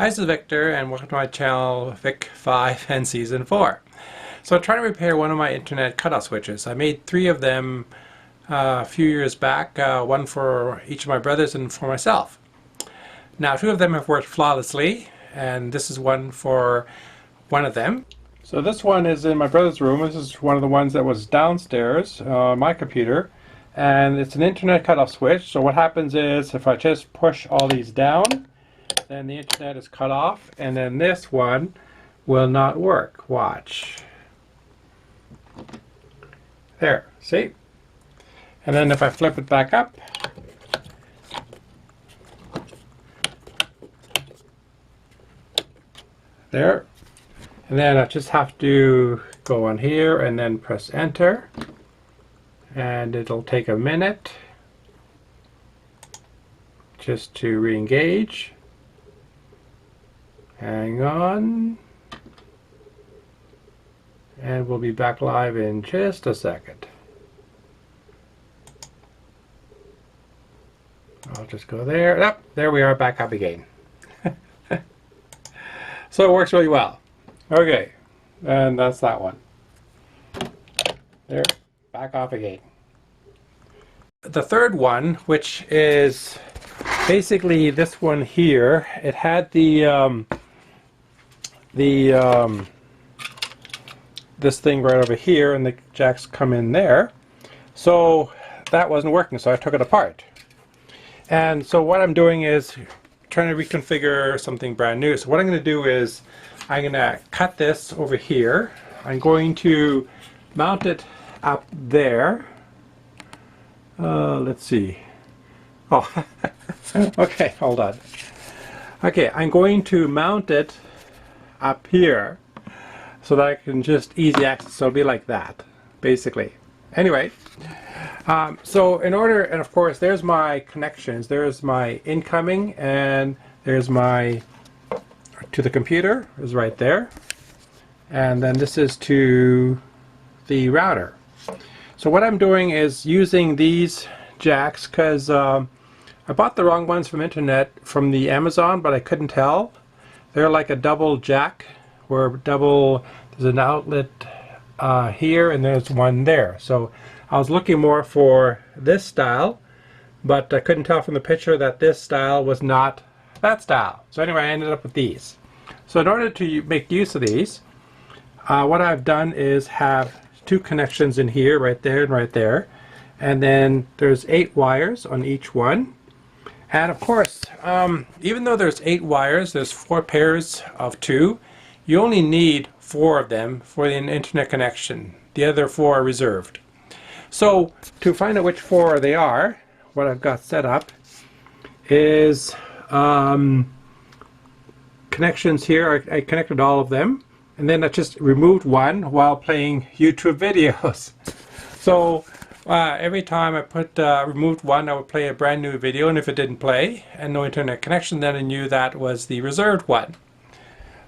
Hi, this is Victor, and welcome to my channel, Vic5 and Season 4. So I'm trying to repair one of my internet cutoff switches. I made 3 of them a few years back, one for each of my brothers and for myself. Now 2 of them have worked flawlessly, and this is one for one of them. So this one is in my brother's room. This is one of the ones that was downstairs, my computer, and it's an internet cutoff switch. So what happens is if I just push all these down, then the internet is cut off, and then this one will not work. Watch. There, see? And then if I flip it back up, there. And then I just have to go on here and then press enter. And it'll take a minute just to re-engage. Hang on. And we'll be back live in just a second. I'll just go there. Yep, there we are, back up again. So it works really well. Okay, and that's that one. There, back off again. The third one, which is basically this one here, it had this thing right over here, and the jacks come in there. So that wasn't working, so I took it apart. And so what I'm doing is trying to reconfigure something brand new. So what I'm going to do is I'm going to cut this over here. I'm going to mount it up there. Let's see. Oh, okay, hold on. Okay, I'm going to mount it up here so that I can just easy access. So it'll be like that, basically. Anyway, so in order, and of course there's my connections. There's my incoming, and there's my to the computer is right there, and then this is to the router. So what I'm doing is using these jacks because I bought the wrong ones from the Amazon, but I couldn't tell. They're like a double jack, where there's an outlet here and there's one there. So I was looking more for this style, but I couldn't tell from the picture that this style was not that style. So anyway, I ended up with these. So in order to make use of these, what I've done is have 2 connections in here, right there and right there. And then there's 8 wires on each one. And of course, even though there's 8 wires, there's 4 pairs of 2. You only need 4 of them for an internet connection. The other 4 are reserved. So to find out which 4 they are, what I've got set up is connections here. I connected all of them, and then I just removed one while playing YouTube videos. So every time I removed one, I would play a brand new video, and if it didn't play and no internet connection, then I knew that was the reserved one.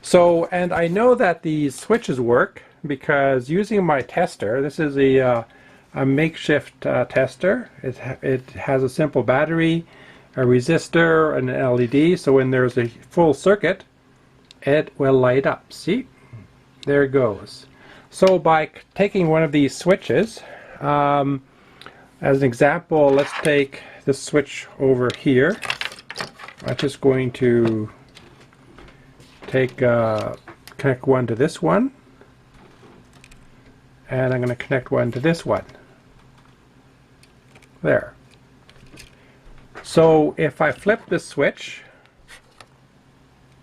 So, and I know that these switches work because using my tester, this is a makeshift tester. It has a simple battery, a resistor, and an LED, so when there's a full circuit, it will light up. See? There it goes. So by taking one of these switches, as an example, let's take this switch over here. I'm just going to connect one to this one, and I'm going to connect one to this one. There. So if I flip this switch,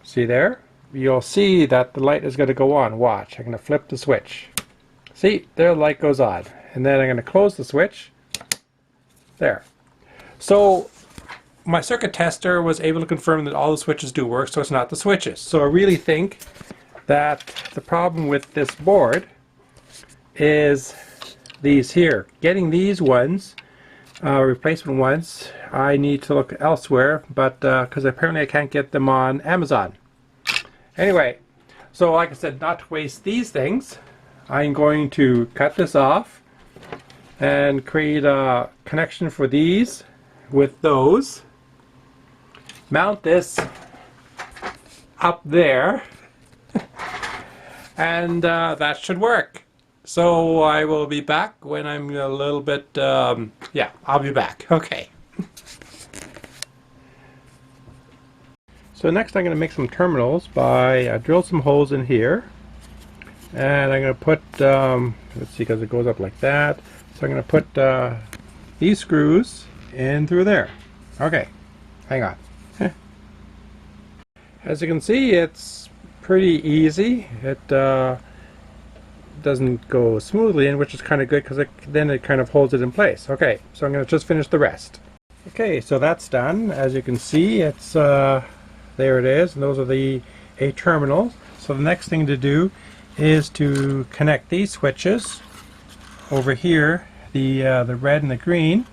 see there? You'll see that the light is going to go on. Watch, I'm going to flip the switch. See, there the light goes on. And then I'm going to close the switch. There. So my circuit tester was able to confirm that all the switches do work, so it's not the switches. So I really think that the problem with this board is these here. Getting these ones, replacement ones, I need to look elsewhere, but because apparently I can't get them on Amazon. Anyway, so like I said, not to waste these things, I'm going to cut this off and create a connection for these with those. Mount this up there. And that should work. So I will be back when I'm a little bit, yeah, I'll be back. Okay. So next I'm going to make some terminals by drill some holes in here. And I'm going to put, let's see, because it goes up like that. So I'm going to put these screws in through there. Okay, hang on. As you can see, it's pretty easy. It doesn't go smoothly in, which is kind of good because then it kind of holds it in place. Okay, so I'm going to just finish the rest. Okay, so that's done. As you can see, it's there it is, and those are the 8 terminals. So the next thing to do is to connect these switches over here, the red and the green,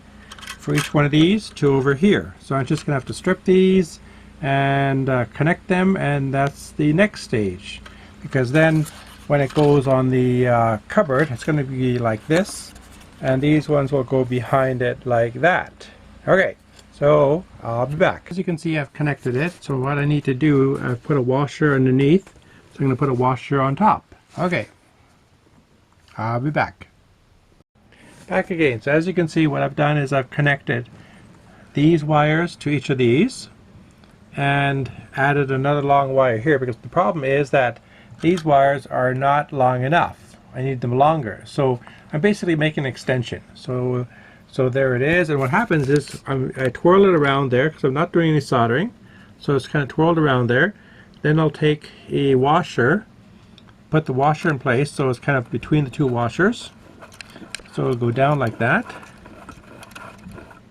for each one of these to over here. So I'm just going to have to strip these and connect them, and that's the next stage, because then when it goes on the cupboard, it's going to be like this, and these ones will go behind it like that. Okay, so I'll be back. As you can see, I've connected it. So what I need to do, I've put a washer underneath, so I'm going to put a washer on top. Okay, I'll be back. Back again. So as you can see, what I've done is I've connected these wires to each of these and added another long wire here, because the problem is that these wires are not long enough. I need them longer. So I'm basically making an extension. So there it is, and what happens is I twirl it around there because I'm not doing any soldering. So it's kind of twirled around there. Then I'll take a washer, put the washer in place so it's kind of between the 2 washers. So it'll go down like that.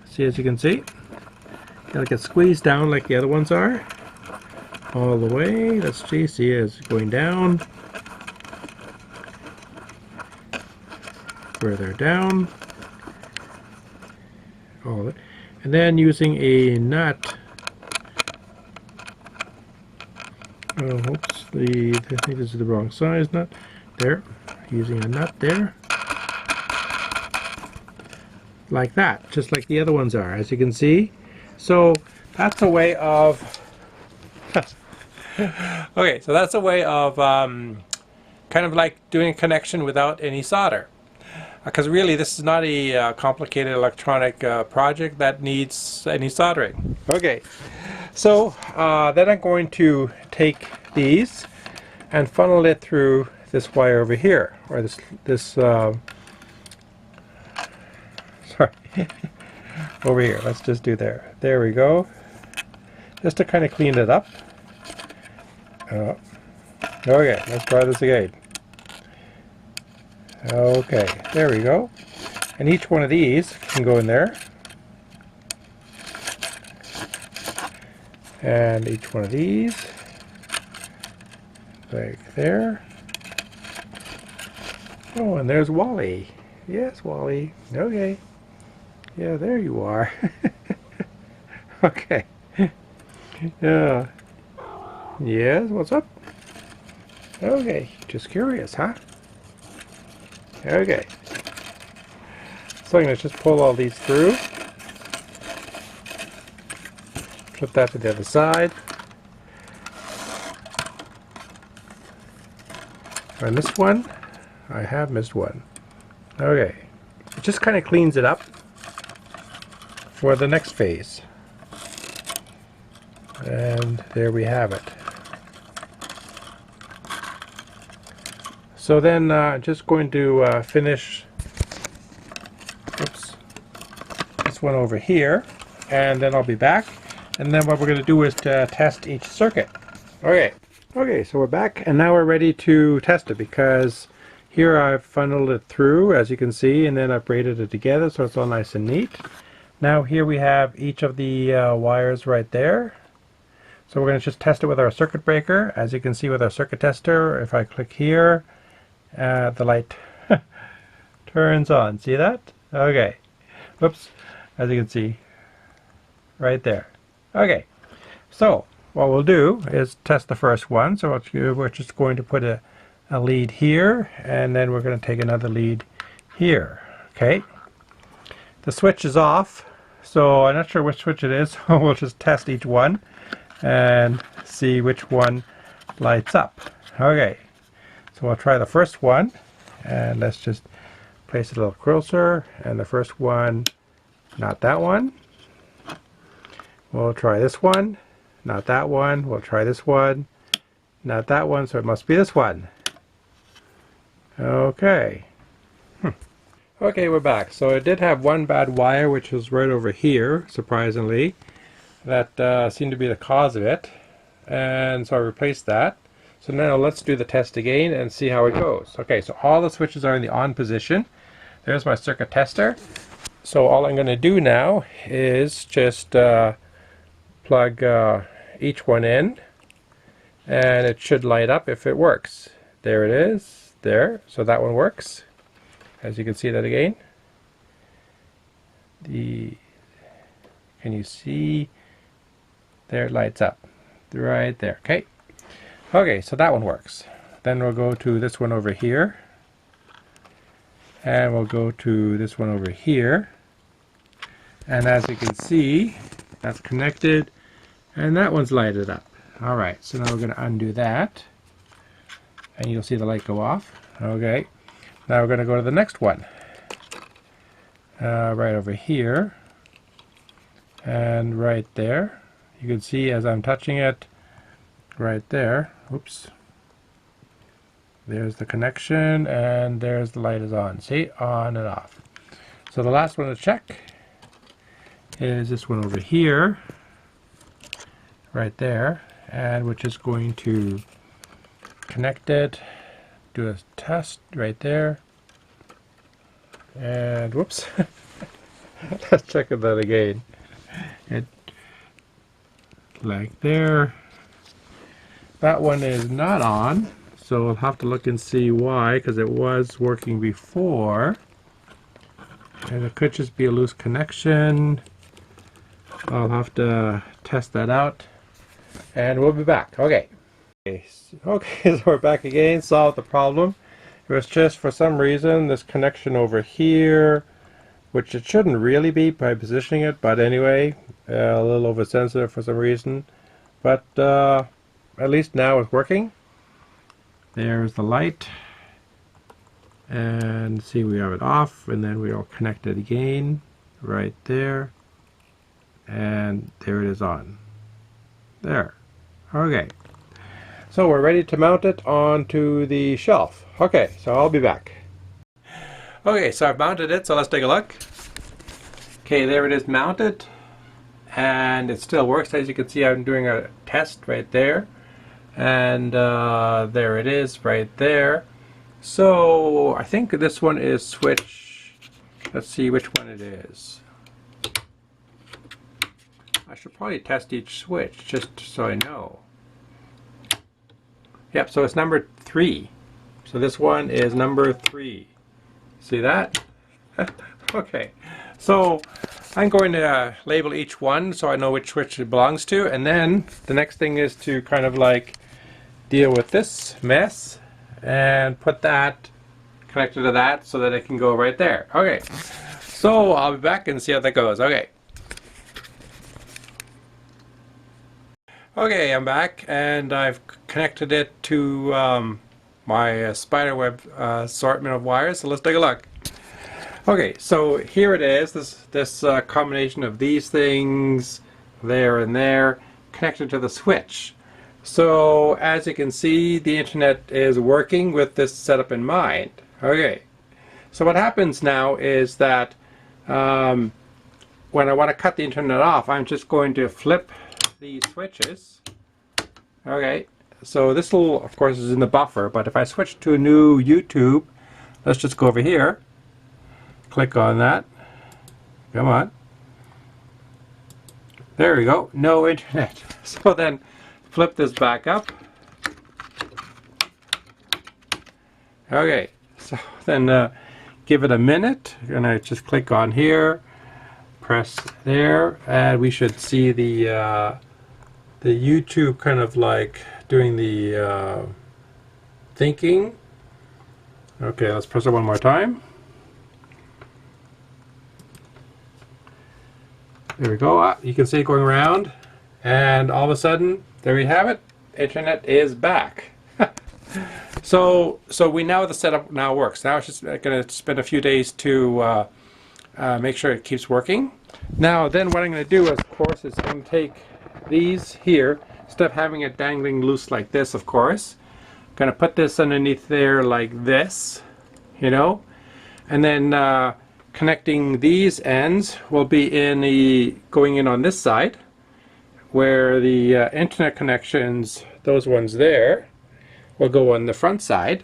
See, as you can see, it'll get squeezed down like the other ones are, all the way. Let's see, it's going down, further down, all of it, and then using a nut. Oh, oops! I think this is the wrong size nut. There, using a nut there, like that, just like the other ones are, as you can see. So that's a way of okay, so that's a way of kind of like doing a connection without any solder, because really this is not a complicated electronic project that needs any soldering. Okay, so then I'm going to take these and funnel it through this wire over here, or this sorry over here. Let's just do there. There we go. Just to kind of clean it up. Okay, let's try this again. Okay, there we go. And each one of these can go in there. And each one of these, like there. Oh, and there's Wally. Yes, Wally. Okay. Yeah, there you are. Okay. Yeah. Yes, what's up? Okay, just curious, huh? Okay. So I'm going to just pull all these through. Flip that to the other side. I missed one. I have missed one. Okay. It just kind of cleans it up for the next phase. And there we have it. So then just going to finish this one over here, and then I'll be back, and then what we're going to do is to test each circuit. Okay, so we're back, and now we're ready to test it, because here I've funneled it through, as you can see, and then I've braided it together so it's all nice and neat. Now here we have each of the wires right there. So we're going to just test it with our circuit breaker. As you can see with our circuit tester, if I click here, the light turns on. See that? Okay. Whoops. As you can see, right there. Okay. So what we'll do is test the first one. So we're just going to put a lead here, and then we're going to take another lead here. Okay. The switch is off, so I'm not sure which switch it is. So we'll just test each one. and see which one lights up. Okay, so we'll try the first one, and let's just place it a little closer. And the first one, not that one. We'll try this one, not that one. We'll try this one, not that one, so it must be this one. Okay. Okay, we're back. So it did have one bad wire, which was right over here, surprisingly. That seemed to be the cause of it. And so I replaced that. So now let's do the test again and see how it goes. Okay, so all the switches are in the on position. There's my circuit tester. So all I'm going to do now is just plug each one in, and it should light up if it works. There it is. There. So that one works. As you can see that again. Can you see? There it lights up. Right there. Okay. Okay, so that one works. Then we'll go to this one over here. And we'll go to this one over here. And as you can see, that's connected. And that one's lighted up. Alright, so now we're going to undo that. And you'll see the light go off. Okay. Now we're going to go to the next one. Right over here. And right there. You can see as I'm touching it, right there. Oops. There's the connection, and there's the light is on. See? On and off. So the last one to check is this one over here. Right there. And we're just going to connect it. Do a test right there. And whoops. Let's check that again. It like there. That one is not on, so we'll have to look and see why, because it was working before. And it could just be a loose connection. I'll have to test that out. And we'll be back. Okay. Okay, so we're back again, solved the problem. It was just for some reason this connection over here, which it shouldn't really be by positioning it, but anyway, a little oversensitive for some reason. But at least now it's working. There's the light. And see, we have it off, and then we'll connect it again right there. And there it is on. There. Okay. So we're ready to mount it onto the shelf. Okay, so I'll be back. Okay, so I've mounted it, so let's take a look. Okay, there it is mounted. And it still works. As you can see, I'm doing a test right there. And there it is right there. So I think this one is switch. Let's see which one it is. I should probably test each switch just so I know. Yep, so it's number 3. So this one is number 3. See that? Okay. So I'm going to label each one so I know which switch it belongs to, and then the next thing is to kind of like deal with this mess and put that connected to that so that it can go right there. Okay. So I'll be back and see how that goes. Okay. Okay, I'm back, and I've connected it to my spiderweb assortment of wires, so let's take a look. Okay, so here it is, this combination of these things, there and there, connected to the switch. So, as you can see, the internet is working with this setup in mind. Okay, so what happens now is that when I want to cut the internet off, I'm just going to flip these switches. Okay, so this will, of course, is in the buffer, but if I switch to a new YouTube, let's just go over here, click on that, come on, there we go, no internet. So then flip this back up. Okay, so then give it a minute, and I just click on here, press there, and we should see the YouTube kind of like doing the thinking. Okay, let's press it one more time. There we go. You can see it going around. And all of a sudden, there we have it. Internet is back. So we know the setup now works. Now it's just going to spend a few days to make sure it keeps working. Now then what I'm going to do, of course, is I'm going to take these here, instead of having it dangling loose like this, of course. I'm going to put this underneath there like this, you know, and then connecting these ends will be in the going in on this side, where the internet connections, those ones there, will go on the front side.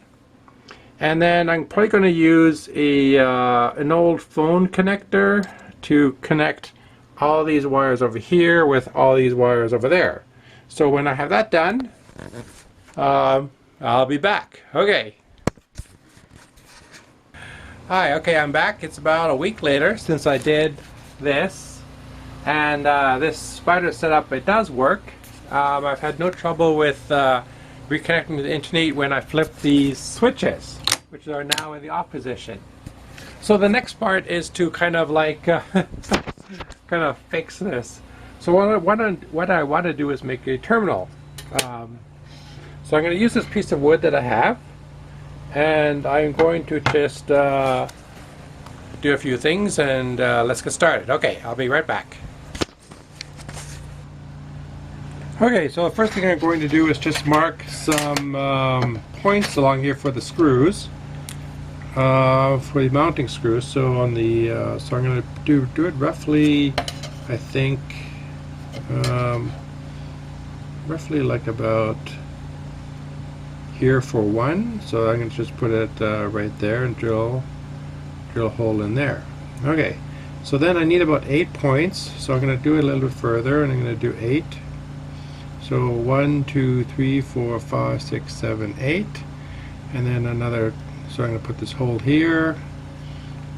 And then I'm probably going to use an old phone connector to connect all these wires over here with all these wires over there. So when I have that done, I'll be back. Okay. Hi, okay, I'm back. It's about a week later since I did this. And this spider setup, it does work. I've had no trouble with reconnecting to the internet when I flip these switches, which are now in the off position. So the next part is to kind of like kind of fix this. So what I want to do is make a terminal. So I'm going to use this piece of wood that I have, and I'm going to just do a few things, and let's get started. Okay, I'll be right back. Okay, so the first thing I'm going to do is just mark some points along here for the screws, for the mounting screws. So on the so I'm going to do it roughly, I think, roughly like about here for one. So I'm going to just put it right there and drill a hole in there. Okay, so then I need about 8 points. So I'm going to do it a little bit further, and I'm going to do 8. So 1, 2, 3, 4, 5, 6, 7, 8, and then another. So I'm going to put this hole here,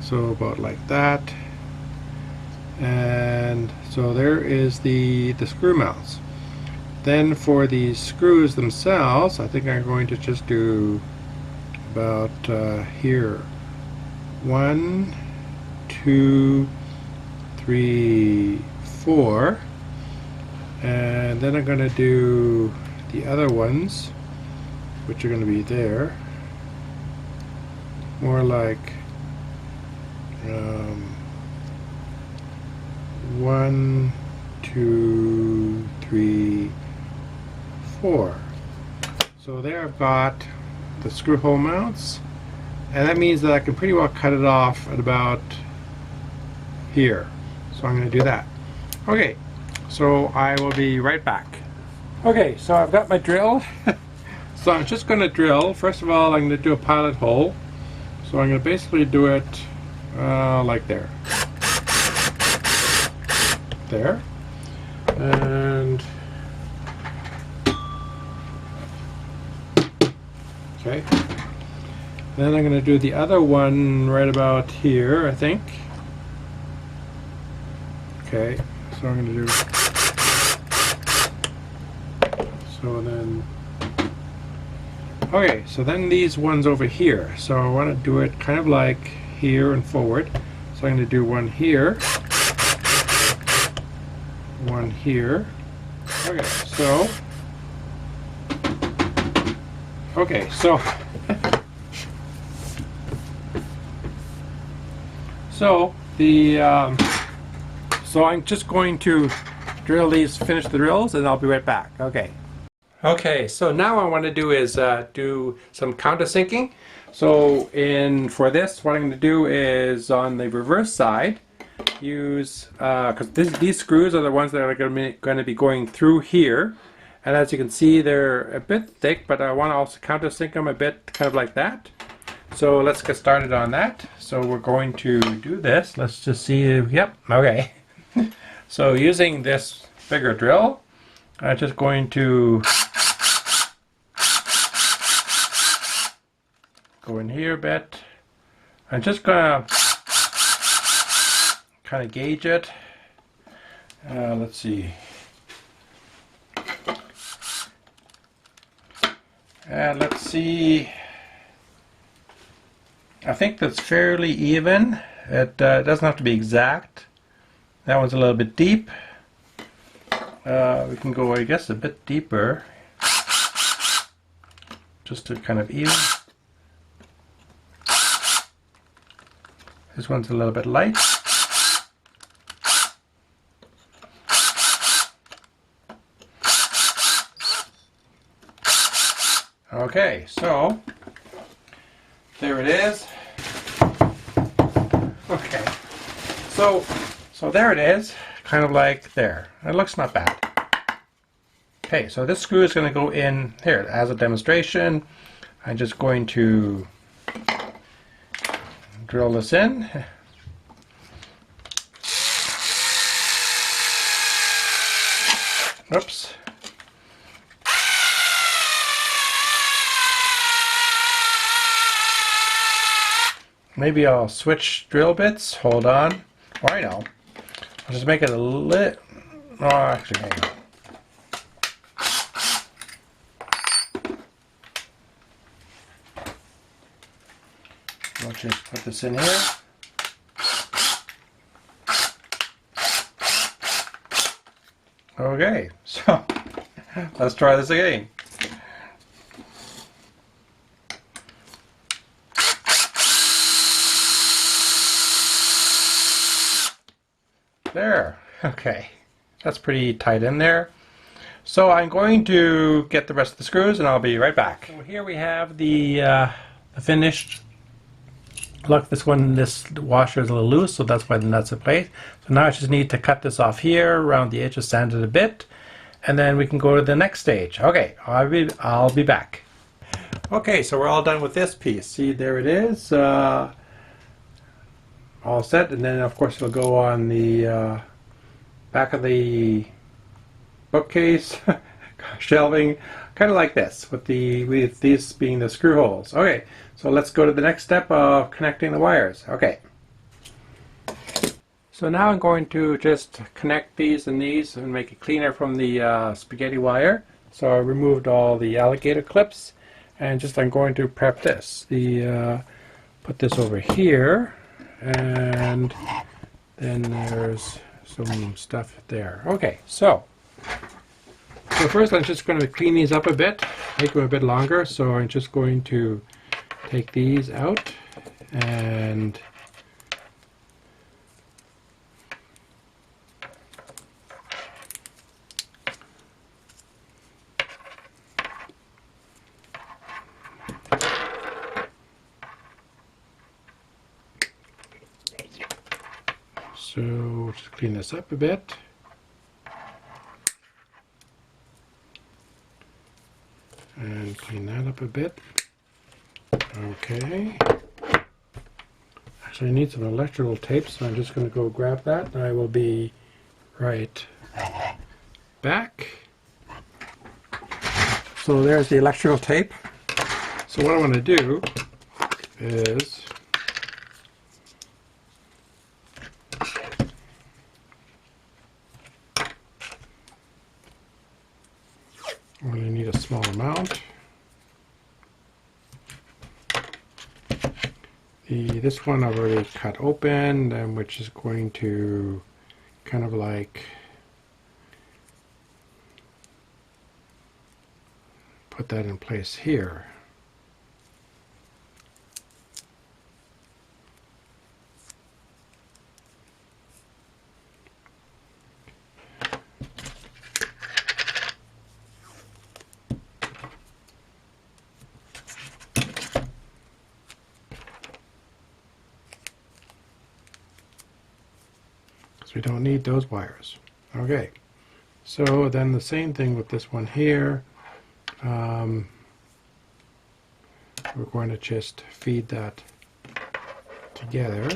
so about like that, and so there is the screw mounts. Then for the screws themselves, I think I'm going to just do about here. 1, 2, 3, 4. And then I'm going to do the other ones, which are going to be there, more like 1, 2, 3, 4. So there I've got the screw hole mounts, and that means that I can pretty well cut it off at about here. So I'm going to do that. Okay. So I will be right back. Okay, so I've got my drill. So I'm just going to drill. First of all, I'm going to do a pilot hole. So I'm going to basically do it like there. There. And okay. Then I'm going to do the other one right about here, I think. Okay, so I'm going to do. So then, okay, so then these ones over here. So I want to do it kind of like here and forward. So I'm going to do one here, one here. Okay, so so the so I'm just going to drill these, finish the drills, and I'll be right back. Okay, so now what I want to do is do some countersinking. So for this, what I'm going to do is on the reverse side, use, because these screws are the ones that are going to be going through here. And as you can see, they're a bit thick, but I want to also countersink them a bit, kind of like that. So let's get started on that. So we're going to do this. Let's just see, yep, okay. So using this bigger drill, I'm just going to go in here a bit. I'm just gonna kind of gauge it. Let's see. And let's see. I think that's fairly even. It doesn't have to be exact. That one's a little bit deep. We can go, I guess, a bit deeper, just to kind of even. This one's a little bit light. Okay, so there it is. Okay, so there it is, kind of like there. It looks not bad. Okay, so this screw is going to go in here as a demonstration. I'm just going to drill this in. Oops. Maybe I'll switch drill bits. Hold on. Oh, I know. I'll just make it a little. Oh, actually, hang on. I'll just put this in here. Okay, so let's try this again. There. Okay, that's pretty tight in there. So I'm going to get the rest of the screws and I'll be right back. So here we have the finished. Look, this washer is a little loose, so that's why the nut's in place. So now I just need to cut this off here around the edge, sand it a bit, and then we can go to the next stage. Okay, I'll be back. Okay, so we're all done with this piece. See, there it is, all set, and then of course it'll go on the back of the bookcase, shelving, kind of like this, with these being the screw holes. Okay, so let's go to the next step of connecting the wires. Okay. So now I'm going to just connect these and these and make it cleaner from the spaghetti wire. So I removed all the alligator clips and I'm going to prep this. Put this over here, and then there's some stuff there. Okay, so first I'm just going to clean these up a bit, make them a bit longer. So I'm just going to take these out and so just clean this up a bit. And clean that up a bit. Okay. Actually, I need some electrical tape, so I'm just going to go grab that, and I will be right back. So there's the electrical tape. So what I want to do is I'm going to need a small amount. This one I've already cut open, and which is going to kind of like put that in place here. We don't need those wires. Okay, so then the same thing with this one here. We're going to just feed that together.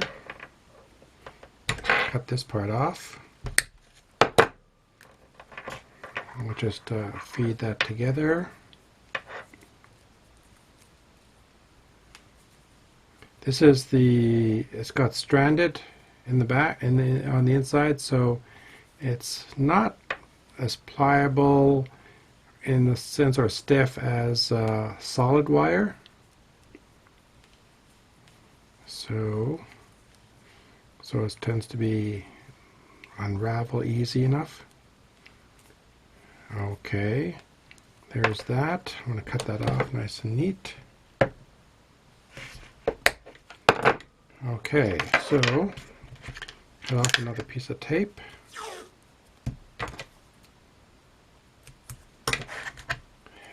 Cut this part off. We'll just feed that together. This is it's got stranded in the back, on the inside, so it's not as pliable in the sense, or stiff as solid wire. So it tends to be unravel easy enough. Okay, there's that. I'm going to cut that off nice and neat. Okay, so cut off another piece of tape.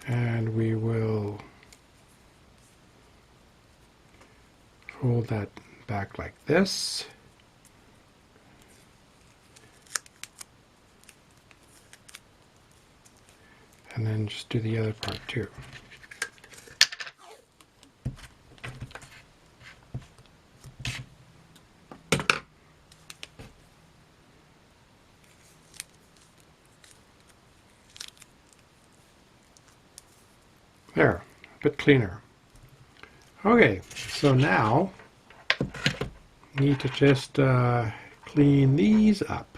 And we will fold that back like this. And then just do the other part too. There, a bit cleaner. Okay, so now need to just clean these up.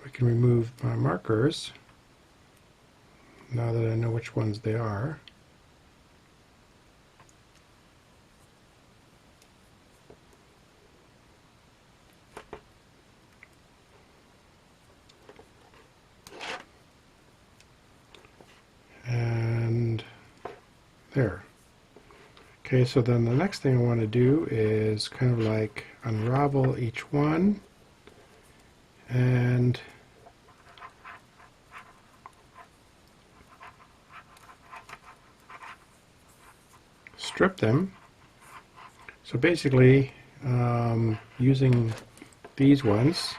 We can remove my markers now that I know which ones they are. And there. Okay, so then the next thing I want to do is kind of like unravel each one and strip them. So basically, using these ones,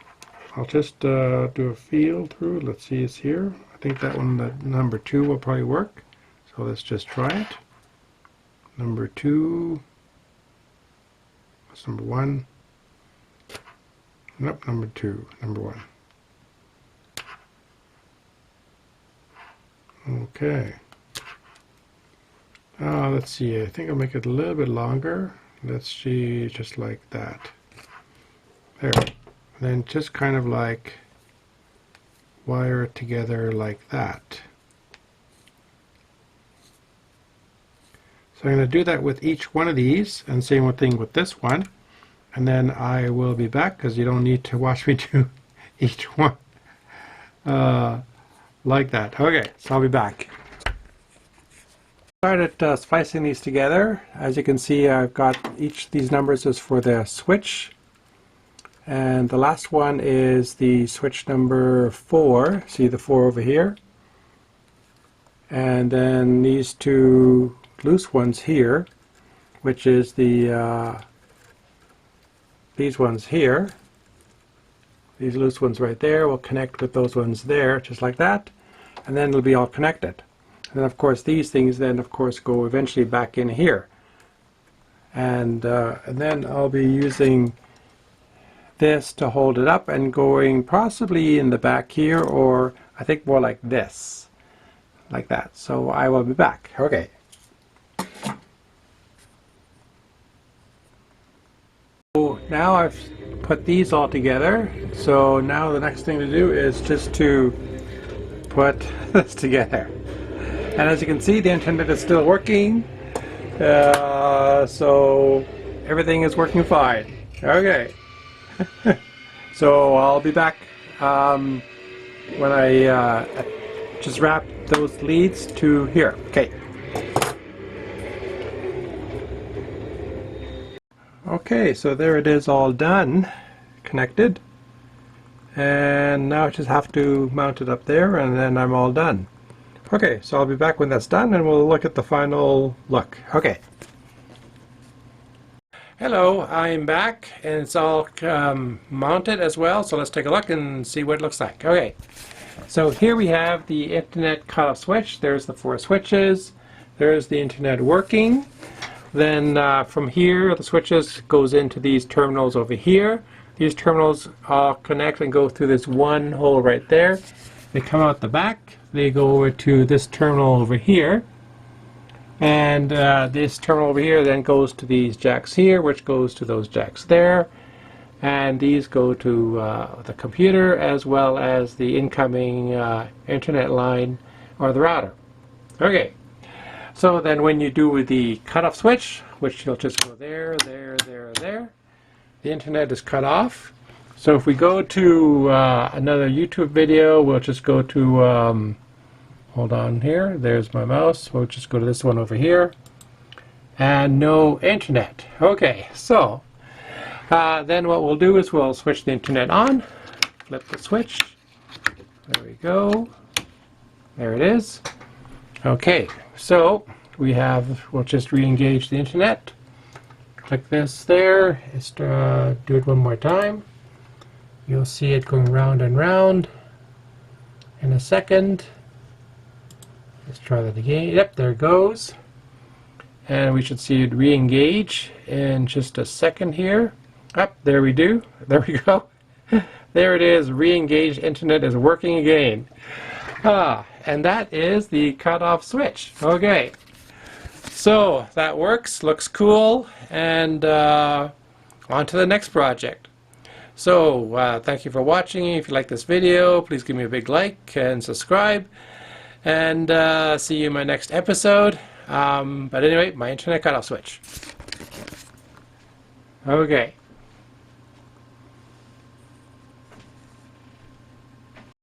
I'll just do a feel through. Let's see, it's here. I think that one, the number 2, will probably work. So let's just try it. Number 2. That's number 1. Nope, number 2. Number 1. Okay. Let's see. I think I'll make it a little bit longer. Let's see, just like that. There. And then just kind of like wire it together like that. So I'm going to do that with each one of these, and same thing with this one. And then I will be back, because you don't need to watch me do each one like that. Okay, so I'll be back. Started splicing these together. As you can see, I've got each of these numbers is for the switch, and the last one is the switch number 4. See the 4 over here, and then these two loose ones here, which is the these ones here. These loose ones right there will connect with those ones there, just like that, and then it'll be all connected. And then of course these things then of course go eventually back in here, and then I'll be using this to hold it up and going possibly in the back here, or I think more like this, like that. So I will be back. Okay. So now I've put these all together, so now the next thing to do is just to put this together. And as you can see, the internet is still working, so everything is working fine. Okay. So I'll be back when I just wrap those leads to here. Okay. Okay, so there it is, all done, connected. And now I just have to mount it up there, and then I'm all done. Okay, so I'll be back when that's done, and we'll look at the final look. Okay. Hello, I'm back, and it's all mounted as well, so let's take a look and see what it looks like. Okay, so here we have the internet cutoff switch. There's the 4 switches. There's the internet working. Then from here, the switches goes into these terminals over here. These terminals all connect and go through this one hole right there. They come out the back. They go over to this terminal over here. And this terminal over here then goes to these jacks here, which goes to those jacks there. And these go to the computer as well as the incoming internet line or the router. Okay. So then when you do with the cutoff switch, which you'll just go there, there, there, there, the internet is cut off. So if we go to another YouTube video, we'll just go to, hold on here, there's my mouse, we'll just go to this one over here, and no internet. Okay, so then what we'll do is we'll switch the internet on, flip the switch, there we go, there it is. Okay, so we'll just re-engage the internet, click this there, do it one more time. You'll see it going round and round in a second. Let's try that again. Yep, there it goes. And we should see it re-engage in just a second here. Up, there we do. There we go. There it is. Re-engaged internet is working again. And that is the cutoff switch. Okay. So that works, looks cool, and on to the next project. So, thank you for watching. If you like this video, please give me a big like and subscribe. And see you in my next episode. But anyway, my internet cutoff switch. Okay.